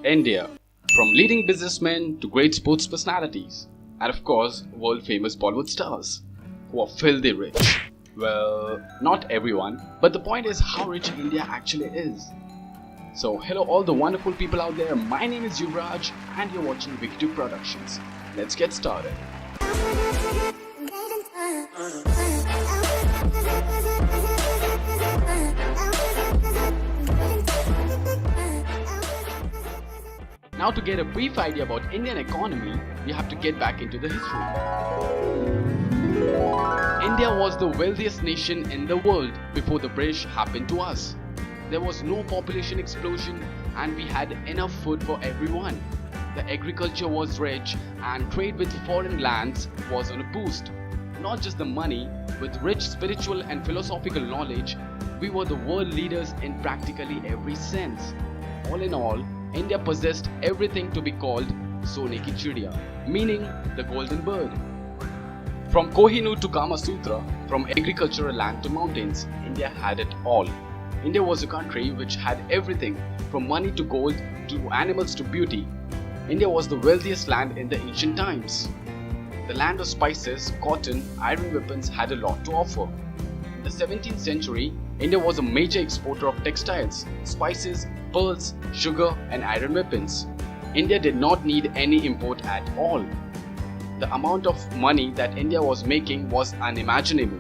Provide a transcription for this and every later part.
India. From leading businessmen to great sports personalities, and of course, world famous Bollywood stars who are filthy rich. Well, not everyone, but the point is how rich India actually is. So, hello all the wonderful people out there. My name is Yuvraj and you're watching Wiki2 Productions. Let's get started. Now, to get a brief idea about Indian economy, we have to get back into the history. India was the wealthiest nation in the world before the British happened to us. There was no population explosion and we had enough food for everyone. The agriculture was rich and trade with foreign lands was on a boost. Not just the money, with rich spiritual and philosophical knowledge, we were the world leaders in practically every sense. All in all, India possessed everything to be called Sone ki Chidiya, meaning the golden bird. From Kohinoor to Kama Sutra, from agricultural land to mountains, India had it all. India was a country which had everything from money to gold to animals to beauty. India was the wealthiest land in the ancient times. The land of spices, cotton, iron weapons had a lot to offer. In the 17th century, India was a major exporter of textiles, spices, pearls, sugar and iron weapons. India did not need any import at all. The amount of money that India was making was unimaginable.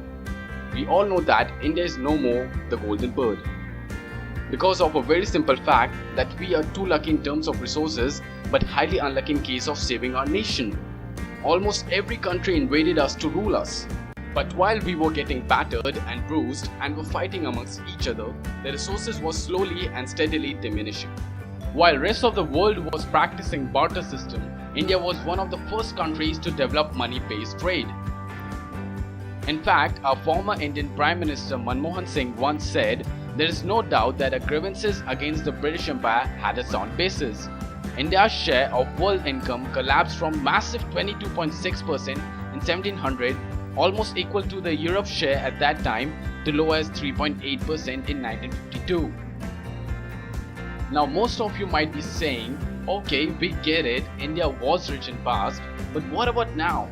We all know that India is no more the golden bird. Because of a very simple fact that we are too lucky in terms of resources but highly unlucky in case of saving our nation. Almost every country invaded us to rule us. But while we were getting battered and bruised and were fighting amongst each other, the resources were slowly and steadily diminishing. While rest of the world was practicing barter system, India was one of the first countries to develop money-based trade. In fact, our former Indian Prime Minister Manmohan Singh once said, "There is no doubt that our grievances against the British Empire had a sound basis." India's share of world income collapsed from massive 22.6% in 1700, almost equal to the Europe share at that time, to low as 3.8% in 1952. Now most of you might be saying, okay, we get it, India was rich in past, but what about now?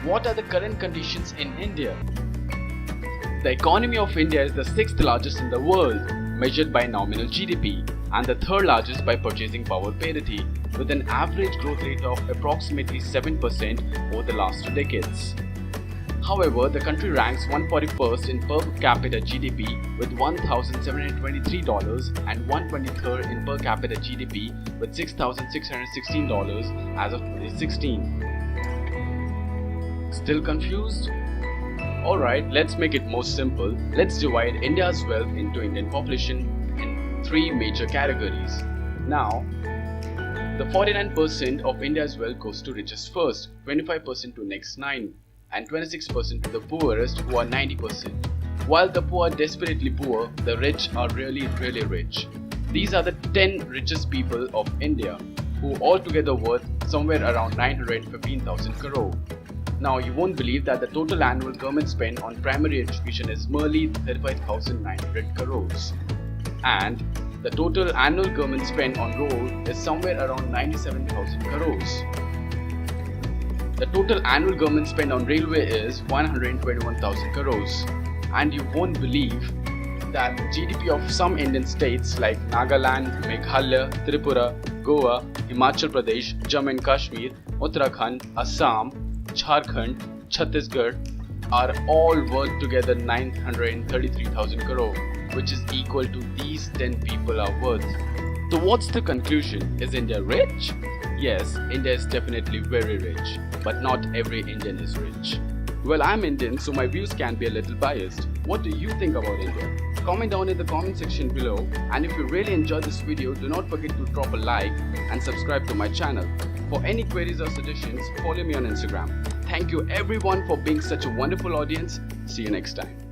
What are the current conditions in India? The economy of India is the 6th largest in the world, measured by nominal GDP, and the 3rd largest by purchasing power parity, with an average growth rate of approximately 7% over the last 2 decades. However, the country ranks 141st in per capita GDP with $1,723 and 123rd in per capita GDP with $6,616 as of 2016. Still confused? Alright, let's make it more simple. Let's divide India's wealth into Indian population in 3 major categories. Now, the 49% of India's wealth goes to richest first, 25% to next 9, and 26% to the poorest, who are 90%. While the poor are desperately poor, the rich are really rich. These are the 10 richest people of India, who altogether worth somewhere around 915,000 crore. Now you won't believe that the total annual government spend on primary education is merely 35,900 crores. And the total annual government spend on road is somewhere around 97,000 crores. The total annual government spend on railway is 121,000 crores. And you won't believe that the GDP of some Indian states like Nagaland, Meghalaya, Tripura, Goa, Himachal Pradesh, Jammu and Kashmir, Uttarakhand, Assam, Jharkhand, Chhattisgarh are all worth together 933,000 crore, which is equal to these 10 people are worth. So what's the conclusion? Is India rich? Yes, India is definitely very rich, but not every Indian is rich. Well, I'm Indian, so my views can be a little biased. What do you think about India? Comment down in the comment section below, and if you really enjoyed this video, do not forget to drop a like and subscribe to my channel. For any queries or suggestions, follow me on Instagram. Thank you everyone for being such a wonderful audience. See you next time.